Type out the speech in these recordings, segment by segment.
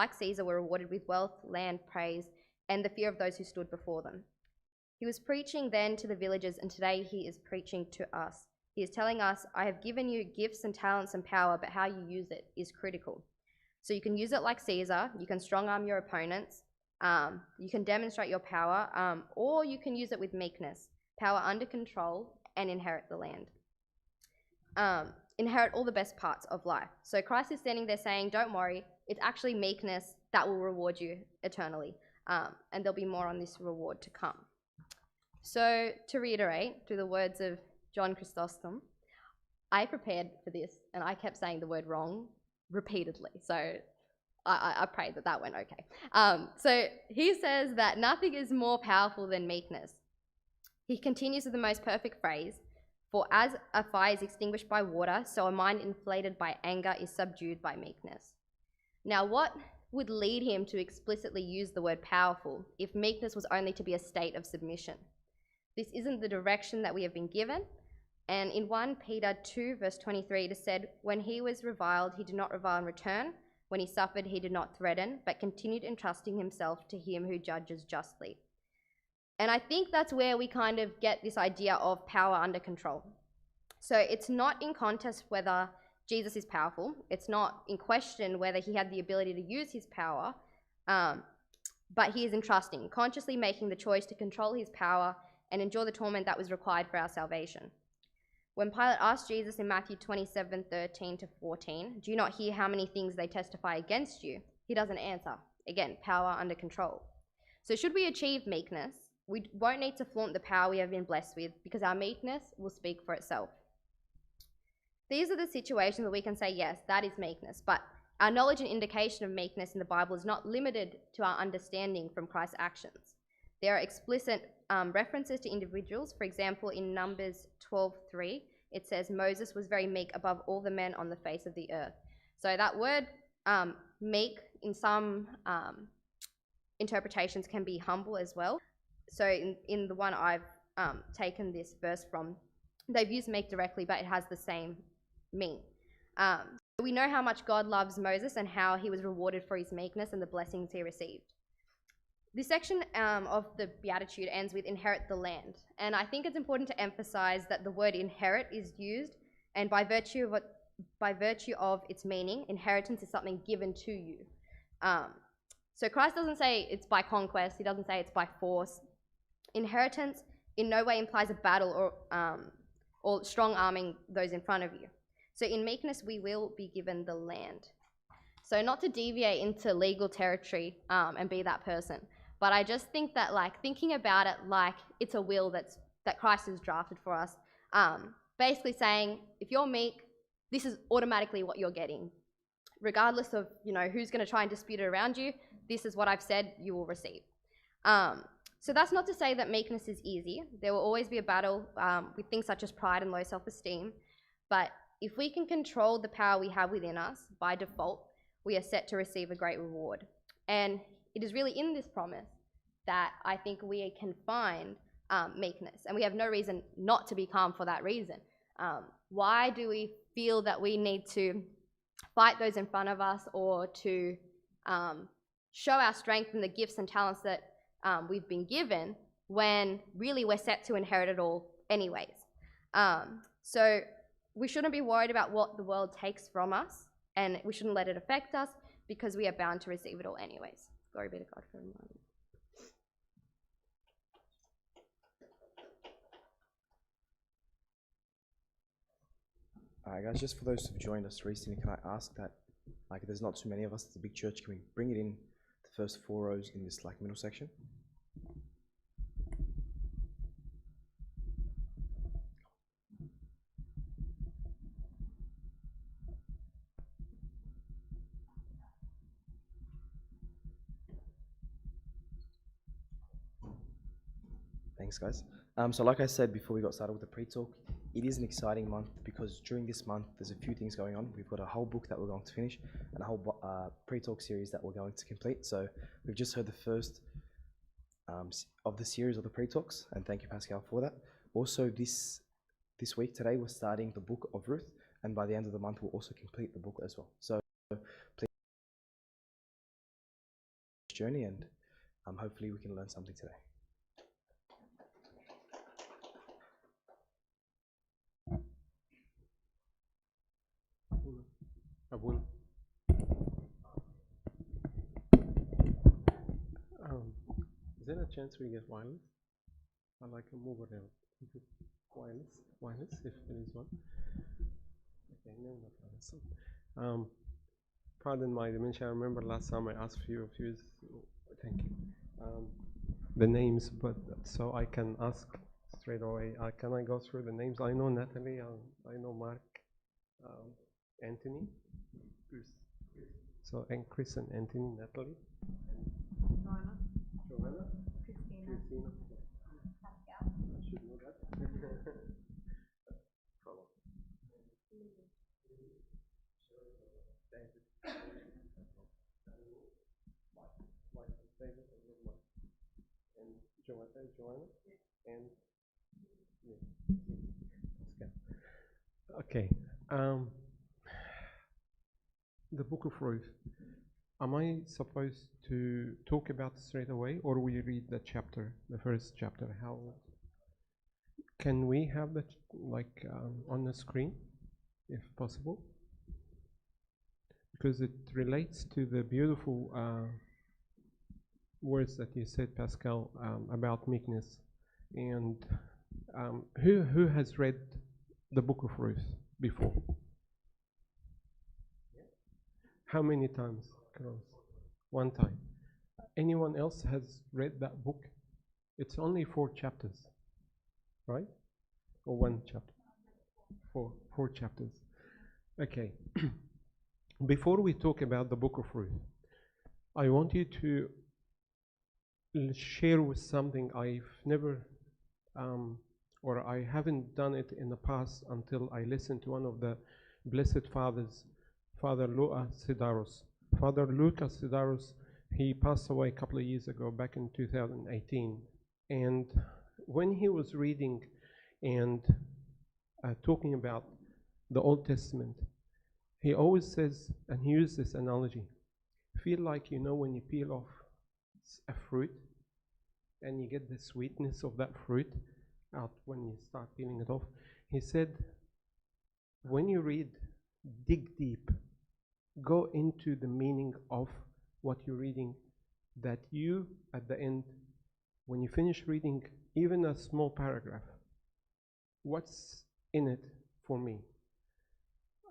like Caesar, were rewarded with wealth, land, praise, and the fear of those who stood before them. He was preaching then to the villagers, and today he is preaching to us. He is telling us, I have given you gifts and talents and power, but how you use it is critical. So you can use it like Caesar, you can strong-arm your opponents, you can demonstrate your power, or you can use it with meekness, power under control, and inherit the land. Inherit all the best parts of life. So Christ is standing there saying, don't worry, it's actually meekness that will reward you eternally. And there'll be more on this reward to come. So to reiterate, through the words of John Chrysostom, I prepared for this and I kept saying the word wrong repeatedly. So I pray that that went okay. So he says that nothing is more powerful than meekness. He continues with the most perfect phrase, for as a fire is extinguished by water, so a mind inflated by anger is subdued by meekness. Now, what would lead him to explicitly use the word powerful if meekness was only to be a state of submission? This isn't the direction that we have been given. And in 1 Peter 2, verse 23, it is said, when he was reviled, he did not revile in return. When he suffered, he did not threaten, but continued entrusting himself to him who judges justly. And I think that's where we kind of get this idea of power under control. So it's not in contest whether Jesus is powerful. It's not in question whether he had the ability to use his power, but he is entrusting, consciously making the choice to control his power and endure the torment that was required for our salvation. When Pilate asked Jesus in Matthew 27:13-14, do you not hear how many things they testify against you? He doesn't answer. Again, power under control. So should we achieve meekness, we won't need to flaunt the power we have been blessed with because our meekness will speak for itself. These are the situations where we can say, yes, that is meekness, but our knowledge and indication of meekness in the Bible is not limited to our understanding from Christ's actions. There are explicit references to individuals. For example, in Numbers 12:3, it says, Moses was very meek above all the men on the face of the earth. So that word meek in some interpretations can be humble as well. So in the one I've taken this verse from, they've used meek directly, but it has the same meaning. We know how much God loves Moses and how he was rewarded for his meekness and the blessings he received. This section of the Beatitude ends with inherit the land. And I think it's important to emphasize that the word inherit is used, and by virtue of its meaning, inheritance is something given to you. So Christ doesn't say it's by conquest. He doesn't say it's by force. Inheritance in no way implies a battle or strong-arming those in front of you. So in meekness, we will be given the land. So not to deviate into legal territory and be that person, but I just think that thinking about it like it's a will that Christ has drafted for us, basically saying, if you're meek, this is automatically what you're getting. Regardless of who's going to try and dispute it around you, this is what I've said you will receive. So that's not to say that meekness is easy. There will always be a battle with things such as pride and low self-esteem. But if we can control the power we have within us, by default, we are set to receive a great reward. And it is really in this promise that I think we can find meekness. And we have no reason not to be calm for that reason. Why do we feel that we need to fight those in front of us or to show our strength in the gifts and talents that we've been given when really we're set to inherit it all anyways? So we shouldn't be worried about what the world takes from us, and we shouldn't let it affect us because we are bound to receive it all anyways. Glory be to God for a moment. Alright guys, just for those who've joined us recently, can I ask that, there's not too many of us, it's a big church, can we bring it in the first 4 rows in this middle section? Thanks guys. So like I said before we got started with the pre-talk, it is an exciting month because during this month there's a few things going on. We've got a whole book that we're going to finish and a whole pre-talk series that we're going to complete. So we've just heard the first of the series of the pre-talks, and thank you Pascal for that. Also this week, today, we're starting the book of Ruth, and by the end of the month we'll also complete the book as well. So please journey, and hopefully we can learn something today. Abuna. Is there a chance we get wireless? I like to move around. Wireless, if there is one. Okay, no, not wireless. Pardon my dementia. I remember last time I asked you a few. Thank you. The names, but so I can ask straight away. Can I go through the names? I know Natalie. I know Mark, Anthony, Chris. So and Chris and Anthony, Natalie, Joanna, Christina. I should know that. Follow. David, and Joanna, and okay. The book of Ruth. Am I supposed to talk about it straight away, or we read the chapter, the first chapter? How can we have that on the screen, if possible? Because it relates to the beautiful words that you said, Pascal, about meekness. And who has read the book of Ruth before? How many times? One time. Anyone else has read that book? It's only 4 chapters, right? Or 1 chapter? 4 chapters. Okay. Before we talk about the book of Ruth, I want you to share with something I've never, or I haven't done it in the past until I listened to one of the Blessed Fathers, Father Luca Sidaros. Father Luca Sidaros, he passed away a couple of years ago, back in 2018. And when he was reading and talking about the Old Testament, he always says, and he uses this analogy, feel like, when you peel off a fruit and you get the sweetness of that fruit out when you start peeling it off. He said, when you read, dig deep, go into the meaning of what you're reading, that you, at the end, when you finish reading even a small paragraph, what's in it for me?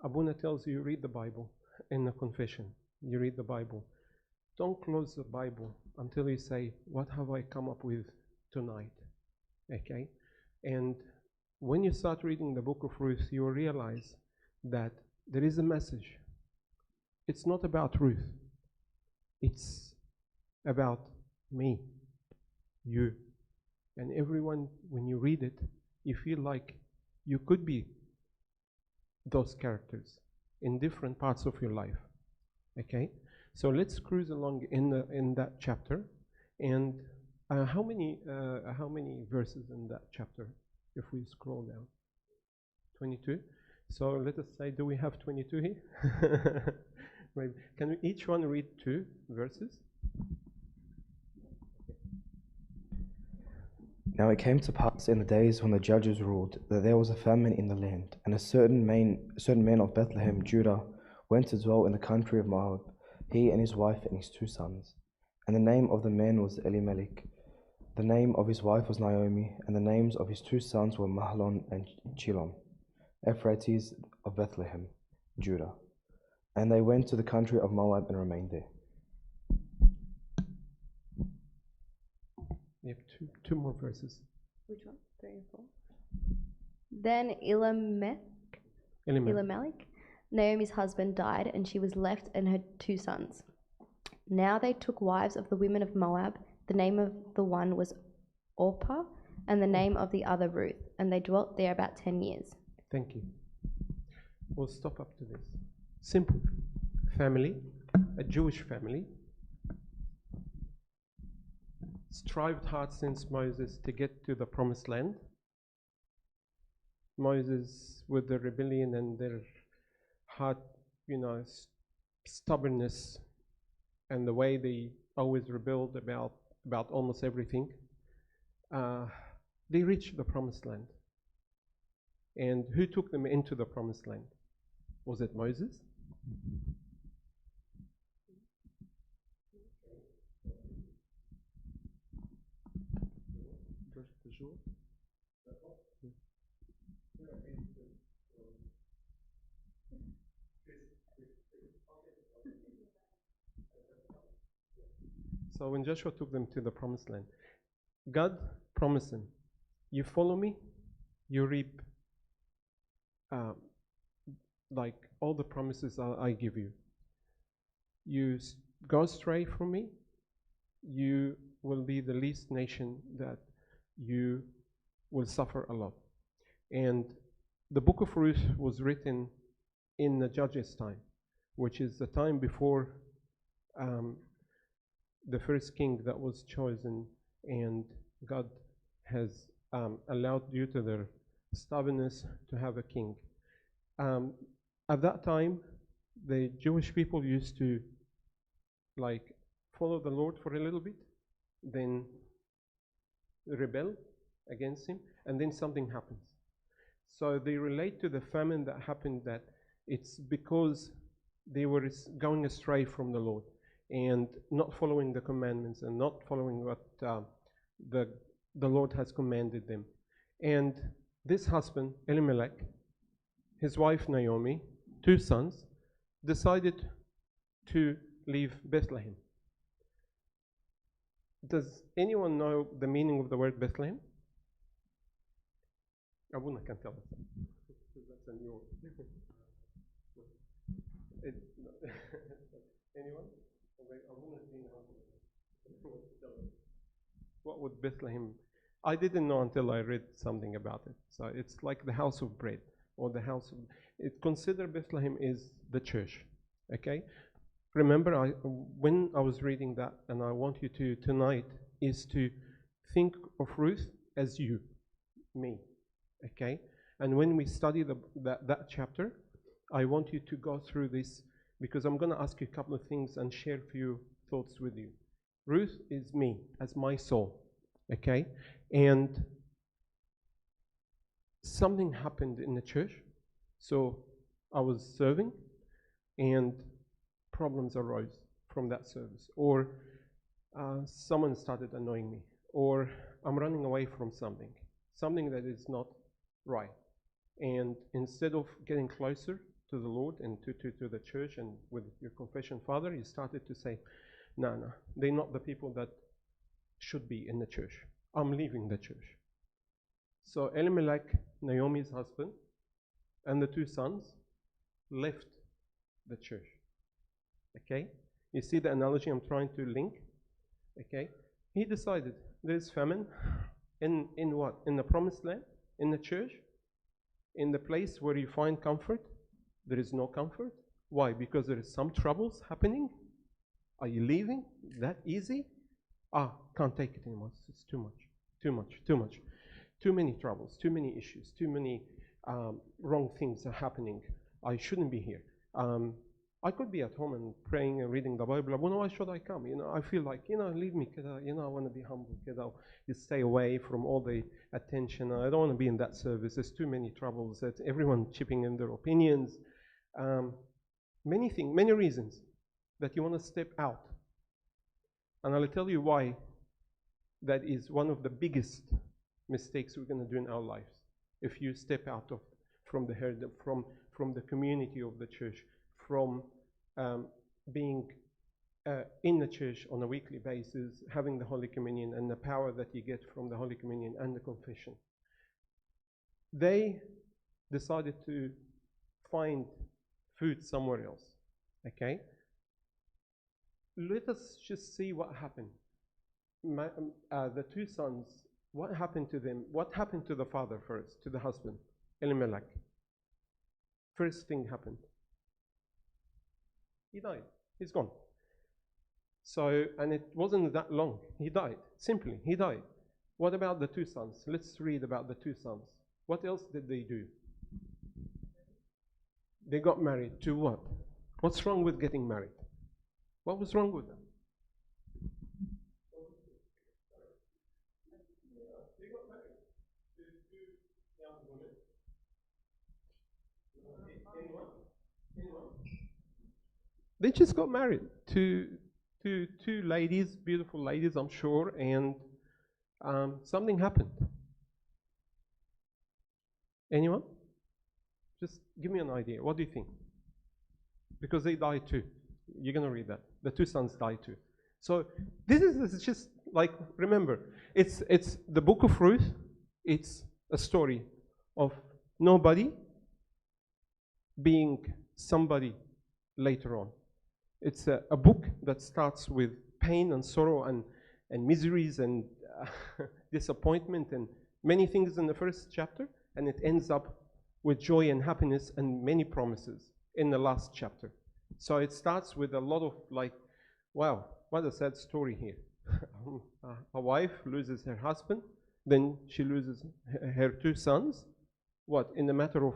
Abuna tells you, read the Bible in the confession. You read the Bible. Don't close the Bible until you say, what have I come up with tonight? Okay? And when you start reading the book of Ruth, you will realize that there is a message. It's not about Ruth. It's about me, you. And everyone, when you read it, you feel like you could be those characters in different parts of your life. Okay? So let's cruise along in that chapter. And how many verses in that chapter? If we scroll down, 22. So let us say, do we have 22 here? Maybe. Can we each one read 2 verses? Now it came to pass in the days when the judges ruled that there was a famine in the land, and a certain man of Bethlehem, Judah, went to dwell in the country of Moab, he and his wife and his 2 sons. And the name of the man was Elimelech. The name of his wife was Naomi, and the names of his 2 sons were Mahlon and Chilon, Ephrates of Bethlehem, Judah. And they went to the country of Moab and remained there. You have two more verses. Which one? 3 and 4. Then Elimelech, Naomi's husband, died, and she was left and her 2 sons. Now they took wives of the women of Moab. The name of the one was Orpah, and the name of the other Ruth, and they dwelt there about 10 years. Thank you. We'll stop up to this. Simple. Family, a Jewish family, strived hard since Moses to get to the promised land. Moses, with the rebellion and their hard, stubbornness, and the way they always rebelled about almost everything. They reached the promised land. And who took them into the promised land? Was it Moses? So when Joshua took them to the promised land, God promised them, you follow me, you reap like all the promises I give you. You go astray from me, you will be the least nation that you will suffer a lot. And the book of Ruth was written in the Judges' time, which is the time before the first king that was chosen, and God has allowed, due to their stubbornness, to have a king. At that time, the Jewish people used to like follow the Lord for a little bit, then rebel against him, and then something happens. So they relate to the famine that happened, that it's because they were going astray from the Lord and not following the commandments and not following what the Lord has commanded them. And this husband, Elimelech, his wife Naomi, 2 sons, decided to leave Bethlehem. Does anyone know the meaning of the word Bethlehem? Abuna can tell us. That's a new word. Anyone? What would Bethlehem? I didn't know until I read something about it. So it's like the house of bread, or the house of. Consider Bethlehem is the church. Okay. Remember, when I was reading that, and I want you to tonight, is to think of Ruth as you, me. Okay. And when we study that chapter, I want you to go through this, because I'm going to ask you a couple of things and share a few thoughts with you. Ruth is me, as my soul, okay? And something happened in the church. So I was serving, and problems arose from that service. Or someone started annoying me. Or I'm running away from something that is not right. And instead of getting closer to the Lord and to the church and with your confession father, you started to say, no, they're not the people that should be in the church. I'm leaving the church. So Elimelech, Naomi's husband, and the 2 sons left the church. Okay? You see the analogy I'm trying to link? Okay? He decided there's famine in what? In the promised land? In the church? In the place where you find comfort? There is no comfort. Why? Because there is some troubles happening. Are you leaving? That easy? Can't take it anymore. It's too much. Too many troubles, too many issues, too many wrong things are happening. I shouldn't be here. I could be at home and praying and reading the Bible. Why should I come? I feel like, leave me, kid. I want to be humble, kid. You stay away from all the attention. I don't want to be in that service. There's too many troubles. That everyone chipping in their opinions. Many reasons that you want to step out. And I'll tell you why that is one of the biggest mistakes we're going to do in our lives. If you step out from the herd, from the community of the church, from being in the church on a weekly basis, having the Holy Communion and the power that you get from the Holy Communion and the confession. They decided to find food somewhere else. Okay? Let us just see what happened. The 2 sons, what happened to them? What happened to the father first, to the husband, Elimelech? First thing happened. He died. He's gone. So, and it wasn't that long. He died. Simply, he died. What about the 2 sons? Let's read about the 2 sons. What else did they do? They got married. To what? What's wrong with getting married? What was wrong with them? They just got married to two ladies, beautiful ladies, I'm sure, and something happened. Anyone? Just give me an idea. What do you think? Because they died too. You're going to read that. The two sons died too. So this is just like, remember, it's the book of Ruth. It's a story of nobody being somebody later on. It's a book that starts with pain and sorrow and miseries and disappointment and many things in the first chapter, and it ends up with joy and happiness and many promises in the last chapter. So it starts with a lot of like, wow, what a sad story here. A wife loses her husband, then she loses her two sons. What, in a matter of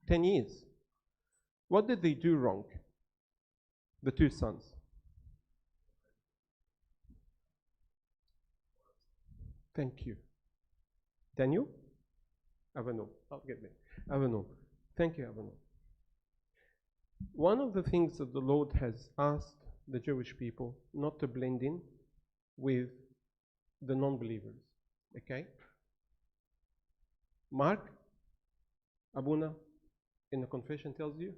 10 years? What did they do wrong? The two sons. Thank you. Daniel? Avano. I'll get there. Avano. Thank you, Avano. One of the things that the Lord has asked the Jewish people not to blend in with the non-believers. Okay? Mark, Abuna, in the confession tells you,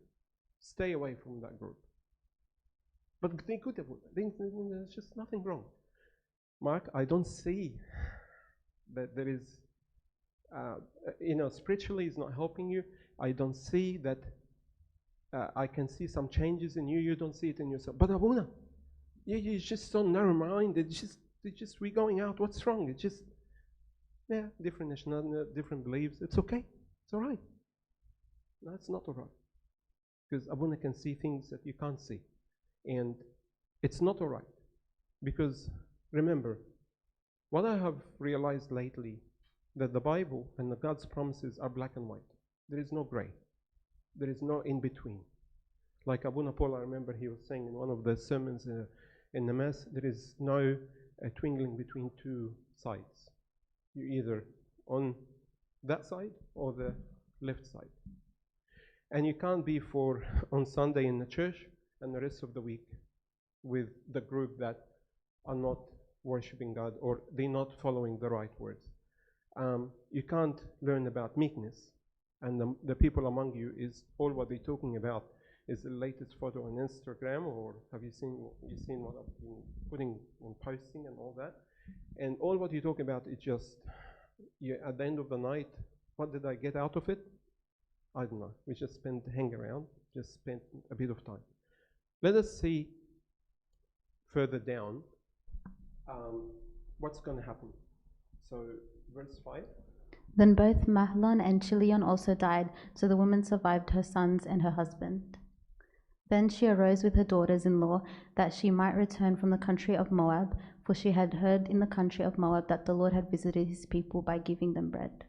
stay away from that group. But they could have, there's just nothing wrong. Mark, I don't see that there is, spiritually is not helping you. I don't see that, I can see some changes in you. You don't see it in yourself. But Abuna, you're just so narrow-minded. It's just we're going out. What's wrong? It's just, different nationality, different beliefs. It's okay. It's all right. No, it's not all right. Because Abuna can see things that you can't see. And it's not all right. Because remember, what I have realized lately, that the Bible and the God's promises are black and white. There is no gray. There is no in between. Like Abuna Paul, I remember he was saying in one of the sermons in the Mass, there is no twinkling between two sides. You're either on that side or the left side. And you can't be on Sunday in the church and the rest of the week with the group that are not worshiping God or they're not following the right words. You can't learn about meekness, and the people among you is all what they're talking about is the latest photo on Instagram, or have you seen what I've been putting and posting and all that? And all what you talk about is just, at the end of the night, what did I get out of it? I don't know. We just hang around, just spent a bit of time. Let us see further down what's going to happen. So, verse 5. Then both Mahlon and Chilion also died, so the woman survived her sons and her husband. Then she arose with her daughters-in-law, that she might return from the country of Moab, for she had heard in the country of Moab that the Lord had visited his people by giving them bread.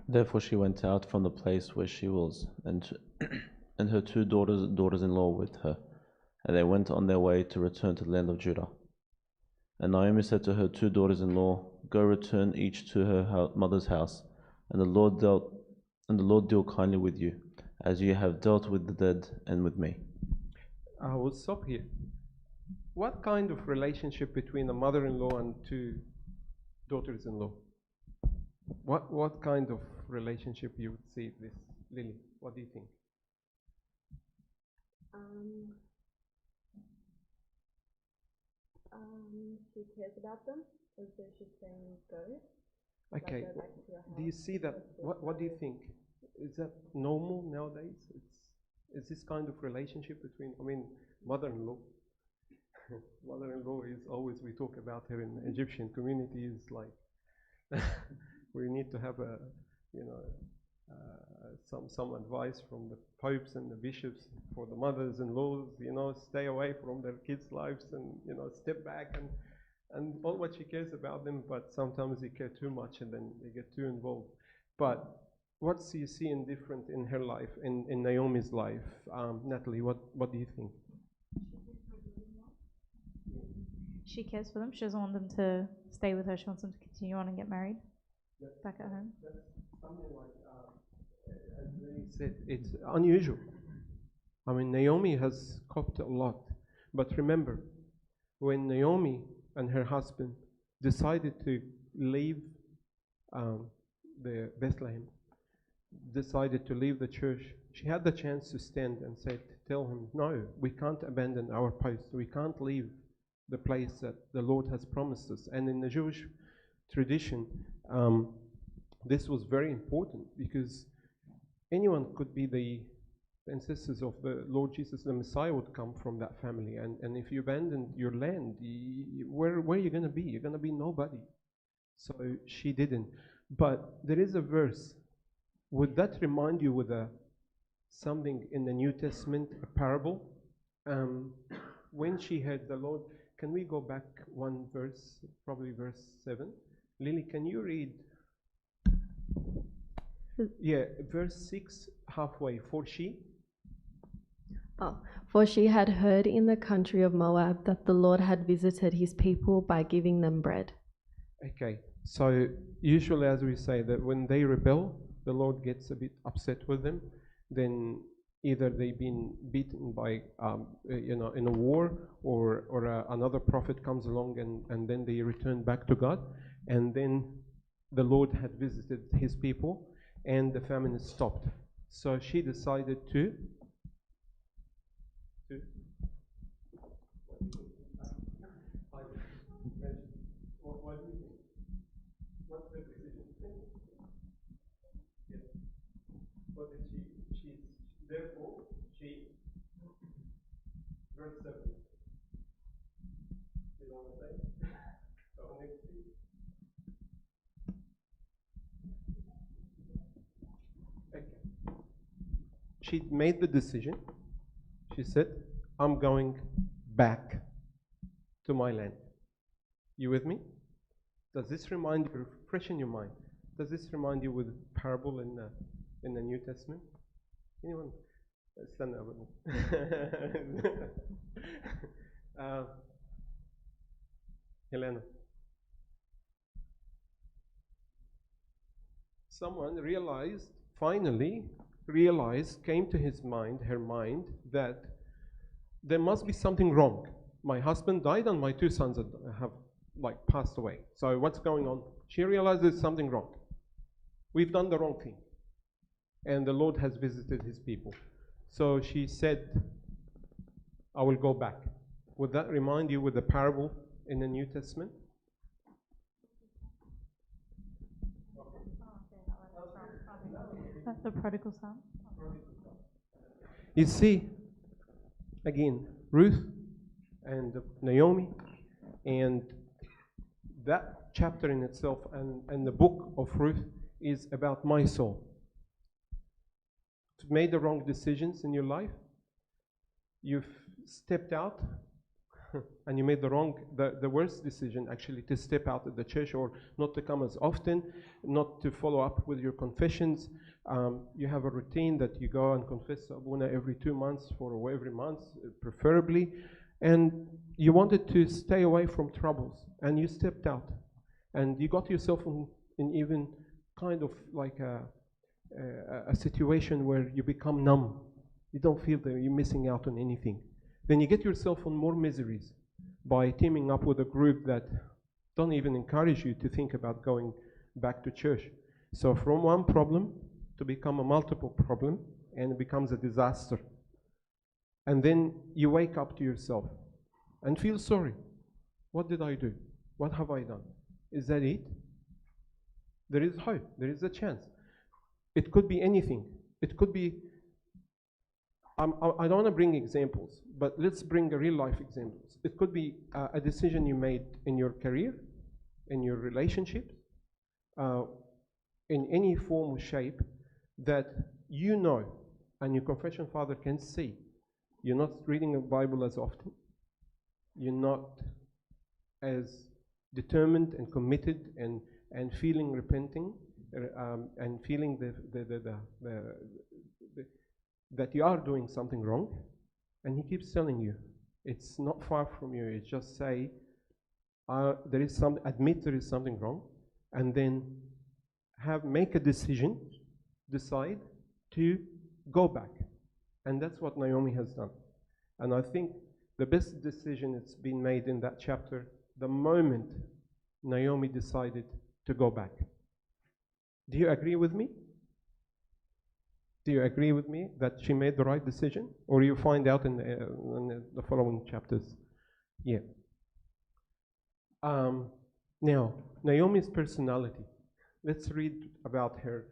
Therefore she went out from the place where she was, and her two daughters-in-law with her, and they went on their way to return to the land of Judah. And Naomi said to her two daughters-in-law, Go return each to her mother's house, and the Lord deal kindly with you, as you have dealt with the dead and with me. I will stop here. What kind of relationship between a mother-in-law and two daughters-in-law? What kind of relationship you would see this, Lily? What do you think? She cares about them, and so she's saying go. Okay. Like, go back to your house. Do you see that? What do you think? Is that normal nowadays? Is this kind of relationship between? I mean, mother-in-law. Mother-in-law is always, we talk about her in the Egyptian community, is like we need to have some advice from the popes and the bishops for the mothers-in-laws, stay away from their kids' lives and, step back and all what she cares about them, but sometimes they care too much and then they get too involved. But what do you see different in her life, in Naomi's life? Natalie, what do you think? She cares for them. She doesn't want them to stay with her. She wants them to continue on and get married back at home. That's something like as Lenny said, it's unusual. I mean, Naomi has copped a lot. But remember, when Naomi and her husband decided to leave the Bethlehem, decided to leave the church, she had the chance to stand and tell him, no, we can't abandon our post. We can't leave the place that the Lord has promised us. And in the Jewish tradition, this was very important because anyone could be the ancestors of the Lord Jesus, the Messiah would come from that family. And if you abandon your land, where are you going to be? You're going to be nobody. So she didn't. But there is a verse. Would that remind you with something in the New Testament, a parable? When she had the Lord, can we go back one verse, probably verse 7? Lily, can you read? Yeah, verse 6, halfway. For she had heard in the country of Moab that the Lord had visited his people by giving them bread. Okay, so usually, as we say, that when they rebel, the Lord gets a bit upset with them. Then either they've been beaten by, in a war, or another prophet comes along and then they return back to God. And then the Lord had visited his people and the famine stopped. So she decided to what do you think? What's her decision? Yes. What did she therefore she verse 7. You know what I'm saying? So next week. Okay. She made the decision. She said, I'm going back to my land. You with me? Does this remind you, fresh in your mind, does this remind you with parable in the New Testament? Anyone? Stand up with me. Helena. Someone finally realized, came to her mind, that there must be something wrong. My husband died and my 2 sons have passed away. So what's going on? She realized there's something wrong. We've done the wrong thing. And the Lord has visited his people. So she said, I will go back. Would that remind you with the parable in the New Testament? The prodigal son. You see, again, Ruth and Naomi, and that chapter in itself and the book of Ruth is about my soul. You've made the wrong decisions in your life. You've stepped out and you made the worst decision actually, to step out of the church or not to come as often, not to follow up with your confessions. You have a routine that you go and confess to Abuna every 2 months or every month, preferably. And you wanted to stay away from troubles, and you stepped out. And you got yourself in even kind of like a situation where you become numb. You don't feel that you're missing out on anything. Then you get yourself on more miseries by teaming up with a group that don't even encourage you to think about going back to church. So from one problem to become a multiple problem, and it becomes a disaster. And then you wake up to yourself and feel sorry. What did I do? What have I done? Is that it? There is hope. There is a chance. It could be anything. It could be, I don't want to bring examples, but let's bring a real life examples. It could be a decision you made in your career, in your relationships, in any form or shape that you know, and your confession father can see. You're not reading the Bible as often. You're not as determined and committed and feeling repenting and feeling that you are doing something wrong. And he keeps telling you, it's not far from you. It's just say, admit there is something wrong, and then make a decision, decide, to go back. And that's what Naomi has done. And I think the best decision that's been made in that chapter, the moment Naomi decided to go back. Do you agree with me? Do you agree with me that she made the right decision? Or you find out in the following chapters? Yeah. Now, Naomi's personality. Let's read about her,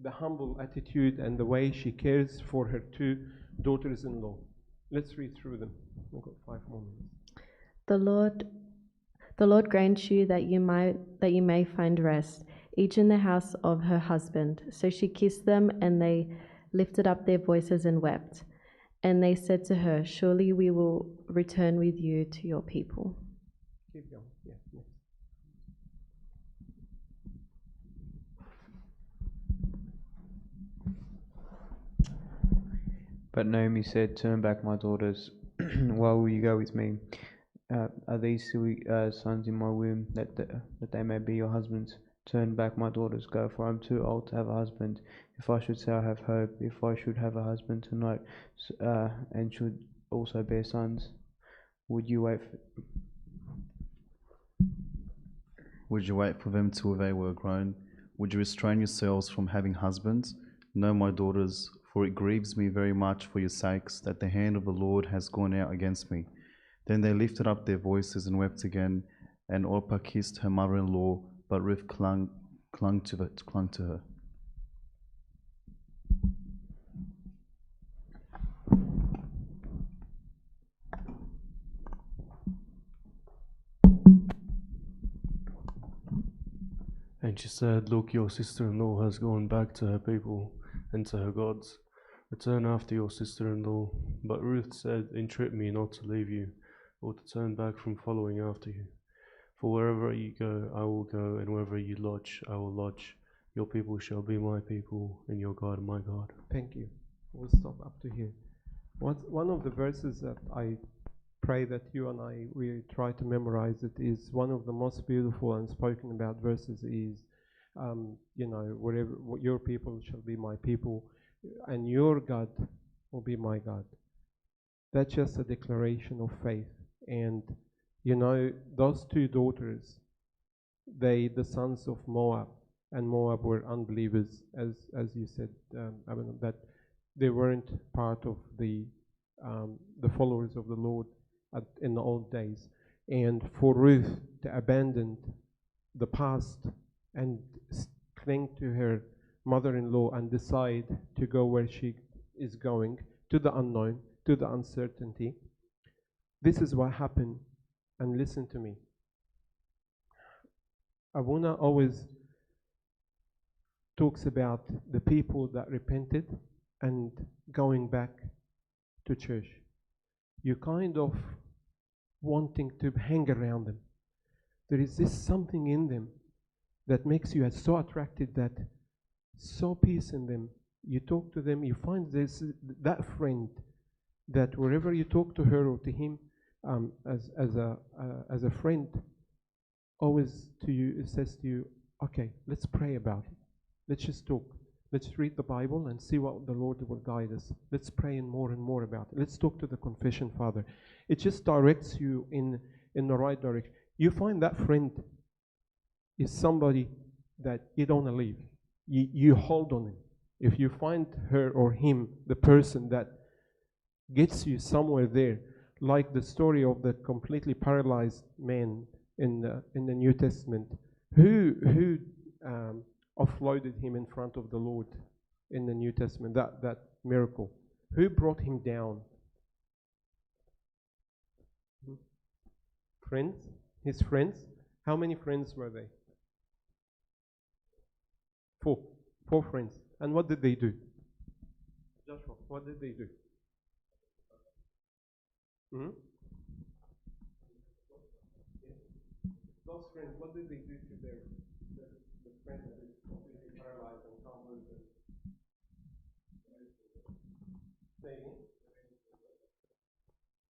the humble attitude and the way she cares for her two daughters-in-law. Let's read through them. We've got 5 more minutes. The Lord grant you that you may find rest, each in the house of her husband. So she kissed them, and they lifted up their voices and wept. And they said to her, surely we will return with you to your people. Keep going. Yeah. Next. But Naomi said, turn back, my daughters. Why will you go with me? Are these still sons in my womb, that they may be your husbands? Turn back, my daughters, go, for I am too old to have a husband. If I should say I have hope, if I should have a husband tonight, and should also bear sons, would you wait for them till they were grown? Would you restrain yourselves from having husbands? No, my daughters, for it grieves me very much for your sakes that the hand of the Lord has gone out against me. Then they lifted up their voices and wept again, and Orpah kissed her mother-in-law, but Ruth clung to her. And she said, look, your sister-in-law has gone back to her people and to her gods. Return after your sister-in-law. But Ruth said, entreat me not to leave you, or to turn back from following after you. For wherever you go, I will go, and wherever you lodge, I will lodge. Your people shall be my people, and your God my God. Thank you. We'll stop up to here. One of the verses that I pray that you and I, we try to memorize it, is one of the most beautiful and spoken about verses is, wherever your people shall be my people, and your God will be my God. That's just a declaration of faith. And those two daughters, the sons of Moab, and Moab were unbelievers, as you said, Abraam, that they weren't part of the followers of the Lord in the old days. And for Ruth to abandon the past and cling to her mother-in-law and decide to go where she is going, to the unknown, to the uncertainty, this is what happened. And listen to me. Abuna always talks about the people that repented and going back to church. You're kind of wanting to hang around them. There is this something in them that makes you so attracted, that so peace in them. You talk to them, you find that friend that wherever you talk to her or to him, as a friend, always to you, it says to you, okay, let's pray about it. Let's just talk. Let's read the Bible and see what the Lord will guide us. Let's pray and more about it. Let's talk to the confession father. It just directs you in the right direction. You find that friend is somebody that you don't want to leave. You hold on him. If you find her or him, the person that gets you somewhere there, like the story of the completely paralyzed man in the New Testament, who offloaded him in front of the Lord in the New Testament, that miracle. Who brought him down? Friends? His friends? How many friends were they? 4. 4 friends. And what did they do? Joshua, what did they do? Those friends, what did they do to the friend that is completely paralyzed and can't move? Say again?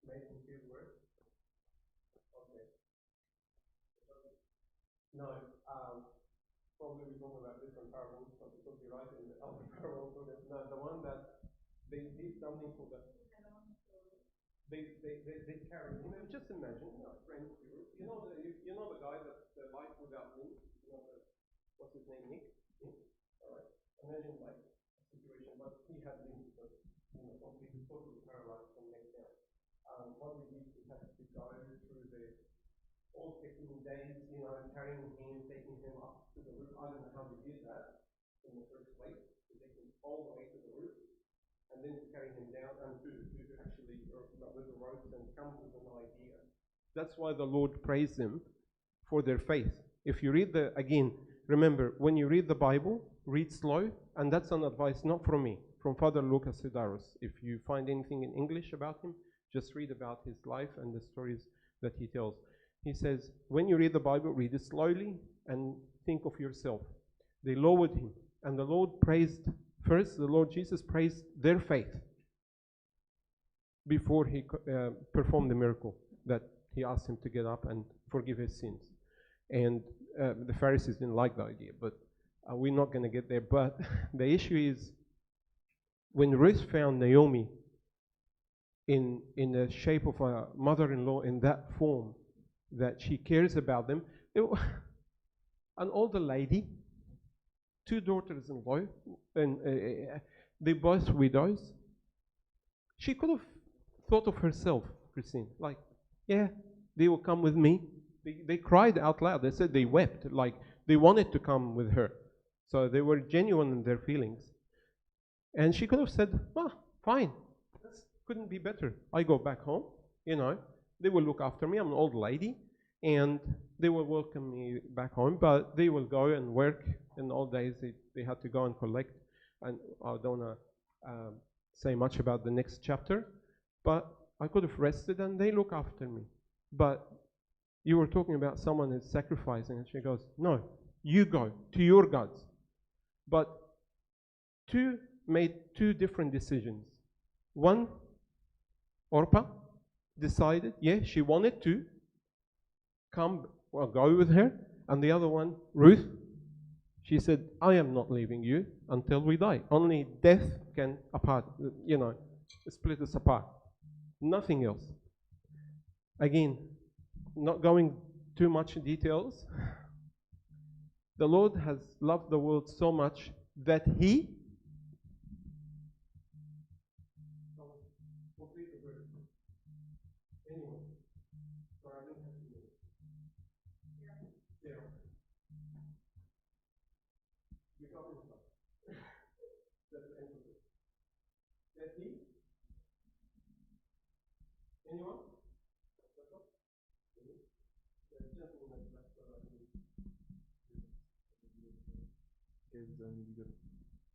Made him feel worse? Okay. No, probably we talk about different parables, but because we write in the other parable, so the one that they did something for the, they carried him. And just imagine, friends, you know the guy that's the life without me, what's his name, Nick? All right. Imagine like a situation, but he had limbs, but completely totally paralyzed from neck down. What we did, we had to go through the all 15 days, carrying him, taking him up to the roof. I don't know how we did that in the first place, to take him all the way to the roof, and then to carry him down and to actually with the ropes and come with an idea. That's why the Lord praised them for their faith. If you read again, remember, when you read the Bible, read slow, and that's an advice not from me, from Father Lucas Sidaros. If you find anything in English about him, just read about his life and the stories that he tells. He says, when you read the Bible, read it slowly and think of yourself. They lowered him, and the Lord praised, first the Lord Jesus praised their faith before he performed the miracle that he asked him to get up and forgive his sins. And the Pharisees didn't like the idea, but we're not going to get there. But the issue is, when Ruth found Naomi in the shape of a mother-in-law in that form, that she cares about them, an older lady, 2 daughters-in-law, and they're both widows. She could have thought of herself, Christine, like, yeah, they will come with me. They cried out loud. They said they wept, like they wanted to come with her. So they were genuine in their feelings. And she could have said, fine, this couldn't be better. I go back home, they will look after me. I'm an old lady, and they will welcome me back home, but they will go and work. In the old days, they had to go and collect. And I don't want to say much about the next chapter, but I could have rested and they look after me. But you were talking about someone is sacrificing, and she goes, no, you go to your gods. But 2 made 2 different decisions. One, Orpah, decided, she wanted to come or go with her. And the other one, Ruth, she said, I am not leaving you until we die. Only death can split us apart. Nothing else. Again, not going too much in details, the Lord has loved the world so much that He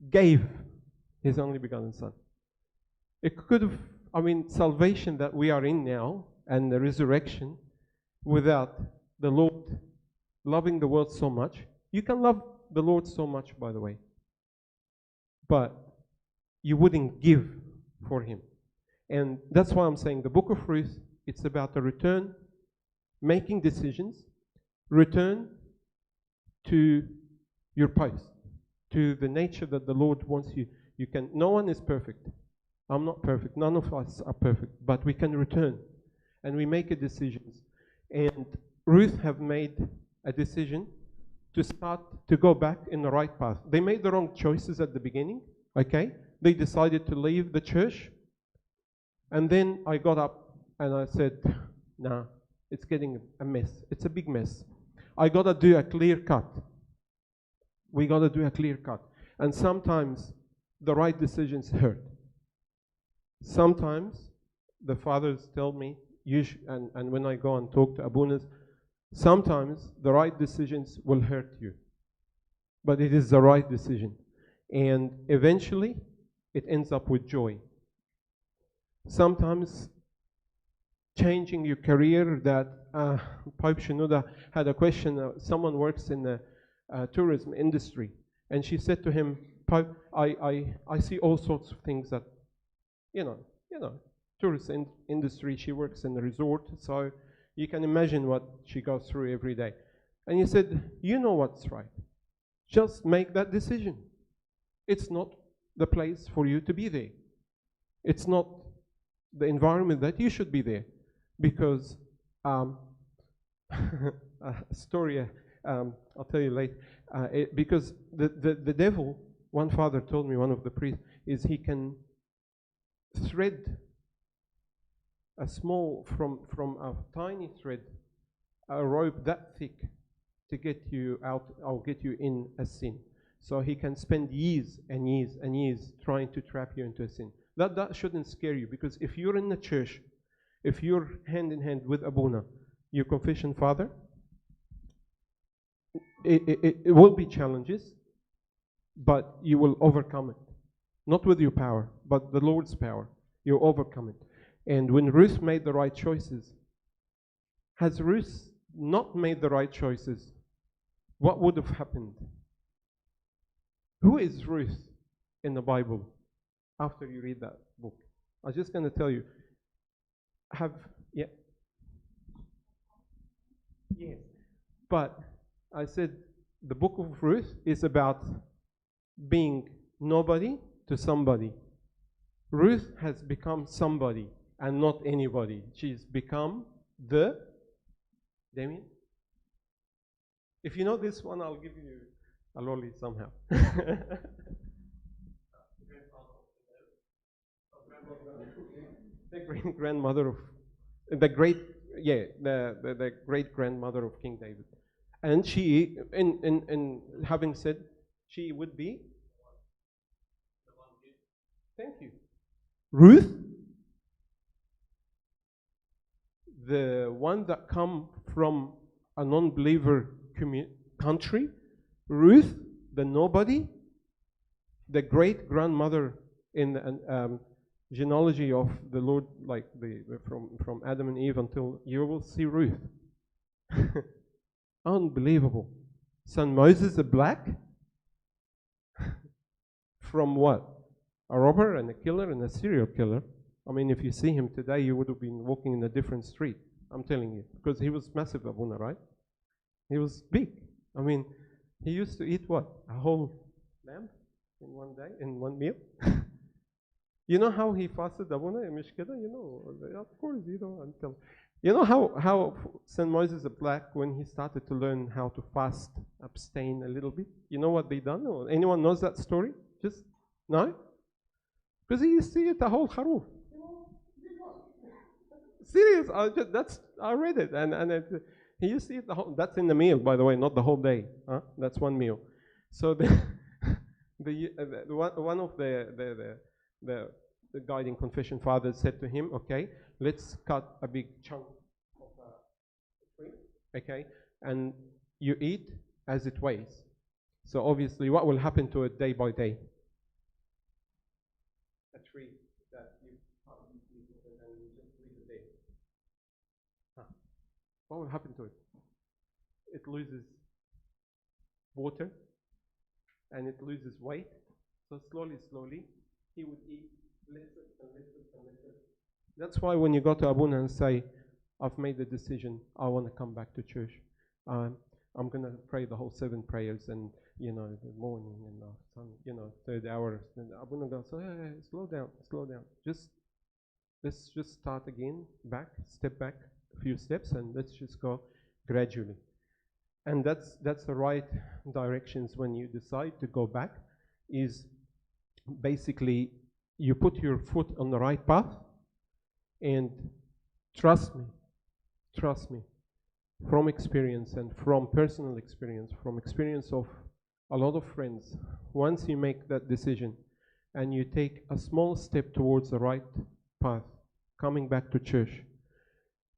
gave His only begotten Son. It could have, salvation that we are in now and the resurrection, without the Lord loving the world so much. You can love the Lord so much, by the way, but you wouldn't give for Him. And that's why I'm saying the book of Ruth, it's about the return, making decisions, return to your post, to the nature that the Lord wants you. No one is perfect. I'm not perfect. None of us are perfect, but we can return and we make a decisions. And Ruth have made a decision to start to go back in the right path. They made the wrong choices at the beginning, okay? They decided to leave the church. And then I got up and I said, nah, it's getting a mess. It's a big mess. I got to do a clear cut. We got to do a clear cut. And sometimes the right decisions hurt. Sometimes the fathers tell me, and when I go and talk to Abunas, sometimes the right decisions will hurt you. But it is the right decision. And eventually, it ends up with joy. Sometimes changing your career, that Pope Shenouda had a question. Someone works in the tourism industry, and she said to him, Pope, I see all sorts of things that, tourist industry. She works in the resort, so you can imagine what she goes through every day. And he said, you know what's right. Just make that decision. It's not the place for you to be there. It's not the environment that you should be there. Because, a story I'll tell you later. Because the devil, one father told me, one of the priests, is he can thread a small, from a tiny thread, a rope that thick to get you out or get you in a sin. So he can spend years and years and years trying to trap you into a sin. That shouldn't scare you, because if you're in the church, if you're hand in hand with Abuna, your confession father, it will be challenges, but you will overcome it. Not with your power, but the Lord's power. You overcome it. And when Ruth made the right choices, has Ruth not made the right choices, what would have happened? Who is Ruth in the Bible after you read that book? I'm just going to tell you. Yes. But I said the book of Ruth is about being nobody to somebody. Ruth has become somebody and not anybody. She's become the Damien? If you know this one, I'll give you a lolly somehow. The great grandmother of the great grandmother of King David. And she, in having said, she would be. Thank you. Ruth, the one that come from a non-believer country. Ruth, the nobody, the great grandmother in the genealogy of the Lord, like from Adam and Eve until you will see Ruth. Unbelievable. Son Moses the black? From what? A robber and a killer and a serial killer. I mean, if you see him today, you would have been walking in a different street. I'm telling you. Because he was massive, Abuna, right? He was big. I mean, he used to eat what? A whole lamb in one day, in one meal? You know how he fasted, Abuna? You know, of course, you know, until. You know how St. Moses the Black, when he started to learn how to fast, abstain a little bit, you know what they done? Or anyone knows that story? Just, no? Because he used to eat a whole kharoof. Serious, I read it, and he used to eat the whole. That's in the meal, by the way, not the whole day. Huh? That's one meal. So one of the guiding confession fathers said to him, "Okay, let's cut a big chunk of a tree, okay, and you eat as it weighs. So obviously, what will happen to it day by day? A tree that you cut and you just leave it there. What will happen to it? It loses water and it loses weight. So slowly, he would eat less and less. That's why when you go to Abuna and say, I've made the decision, I want to come back to church. I'm going to pray the whole 7 prayers and, the morning and the third hour. And Abuna goes, hey, slow down. Let's just start again, step back a few steps, and let's just go gradually. And that's the right directions when you decide to go back, is basically you put your foot on the right path, and trust me, from experience and from personal experience, from experience of a lot of friends, once you make that decision and you take a small step towards the right path, coming back to church,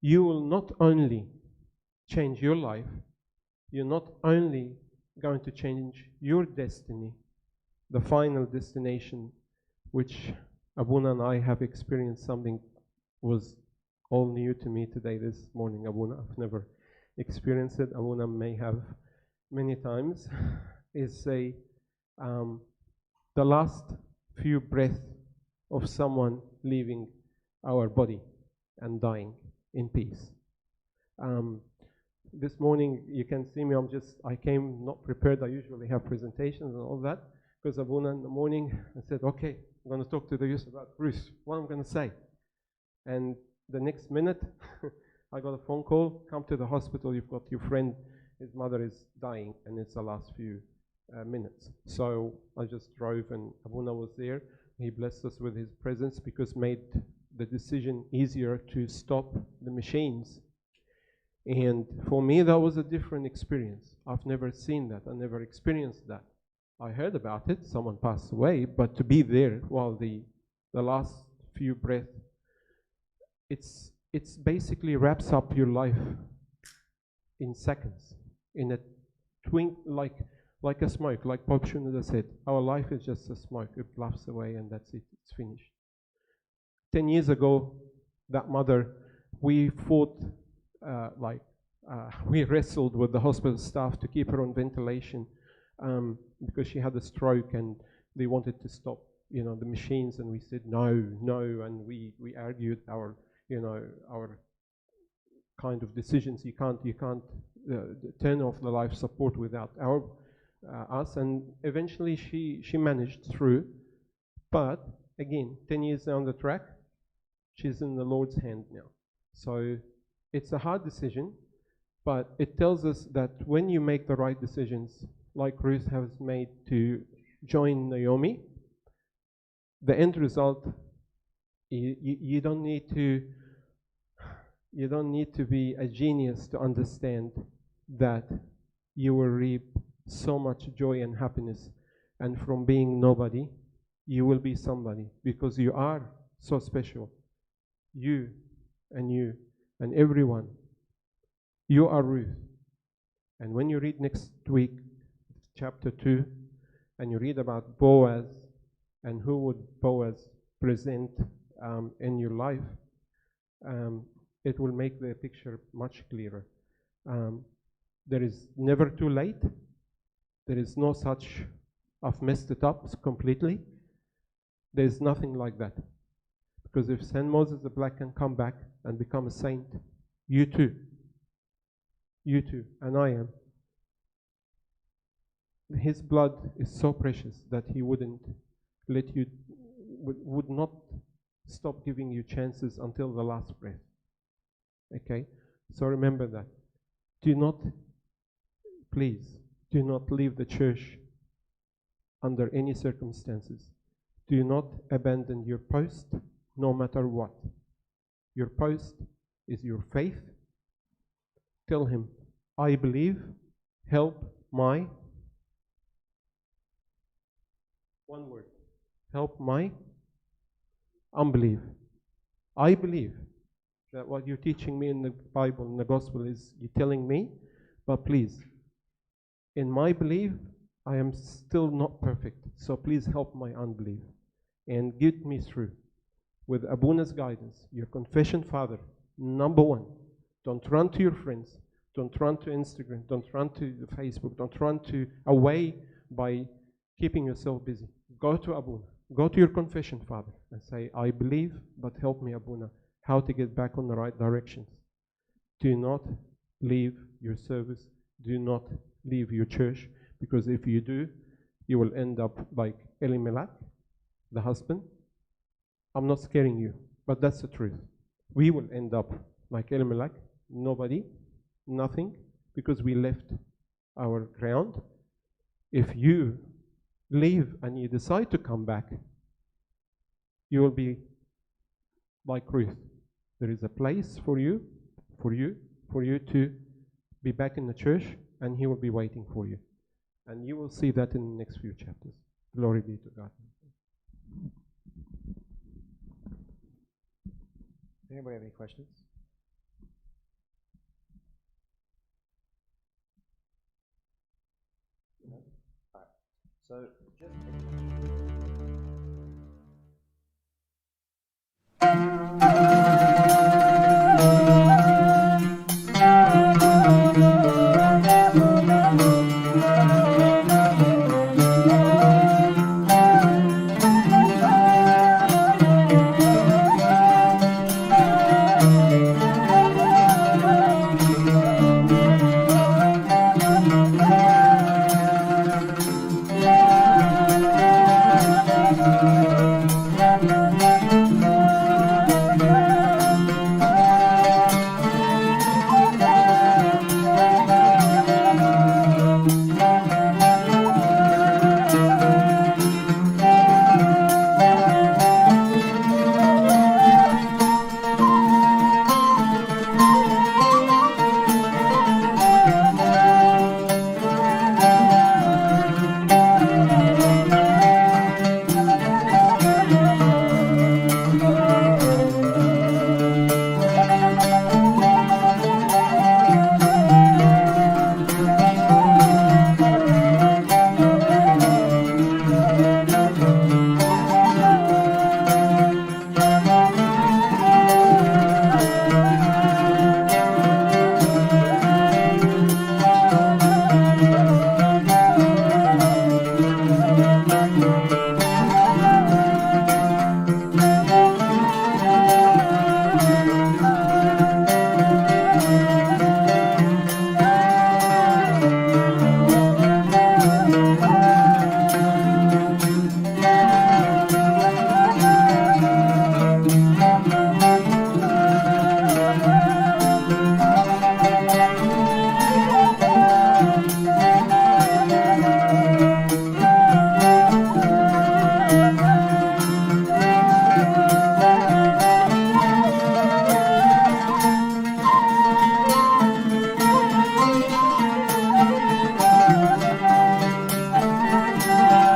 you will not only change your life, you're not only going to change your destiny, the final destination, which Abuna and I have experienced. Something was all new to me today, this morning, Abuna. I've never experienced it. Abuna may have many times. Is the last few breaths of someone leaving our body and dying in peace. this morning you can see me, I came not prepared. I usually have presentations and all that. Because Abuna in the morning, I said, okay, I'm going to talk to the youth about Ruth, what I'm going to say. And the next minute, I got a phone call, come to the hospital, you've got your friend, his mother is dying, and it's the last few minutes. So I just drove, and Abuna was there. He blessed us with his presence because made the decision easier to stop the machines. And for me, that was a different experience. I've never seen that. I never experienced that. I heard about it. Someone passed away, but to be there while the last few breaths, it's basically wraps up your life in seconds, in a like a smoke, like Pope Shenouda said. Our life is just a smoke. It bluffs away, and that's it. It's finished. 10 years ago, that mother, we fought, we wrestled with the hospital staff to keep her on ventilation because she had a stroke, and they wanted to stop, the machines, and we said no, and we argued our kind of decisions. You can't turn off the life support without us, and eventually she managed through. But again, 10 years down the track, she's in the Lord's hand now. So it's a hard decision, but it tells us that when you make the right decisions, like Ruth has made to join Naomi, the end result, you don't need to be a genius to understand that you will reap so much joy and happiness, and from being nobody, you will be somebody, because you are so special. You and everyone, you are Ruth. And when you read next week, chapter 2, and you read about Boaz, and who would Boaz present in your life, it will make the picture much clearer. There is never too late. There is no such, I've messed it up completely. There's nothing like that. Because if Saint Moses the Black can come back and become a saint, you too, and I am. His blood is so precious that he wouldn't let you, would not stop giving you chances until the last breath. Okay? So remember that. Please, do not leave the church under any circumstances. Do not abandon your post, no matter what. Your post is your faith. Tell him, I believe, help my, one word, help my unbelief. I believe that what you're teaching me in the Bible, in the gospel, is you're telling me, but please, in my belief, I am still not perfect, so please help my unbelief and get me through. With Abuna's guidance, your confession father, number one, don't run to your friends, don't run to Instagram, don't run to Facebook, don't run to away by keeping yourself busy. Go to Abuna, go to your confession father and say, I believe, but help me, Abuna, how to get back on the right directions. Do not leave your service, do not leave your church, because if you do, you will end up like Elimelech, the husband. I'm not scaring you, but that's the truth. We will end up like Elimelech, nobody, nothing, because we left our ground. If you leave and you decide to come back, you will be like Ruth. There is a place for you to be back in the church, and he will be waiting for you. And you will see that in the next few chapters. Glory be to God. Anybody have any questions? No? All right. So just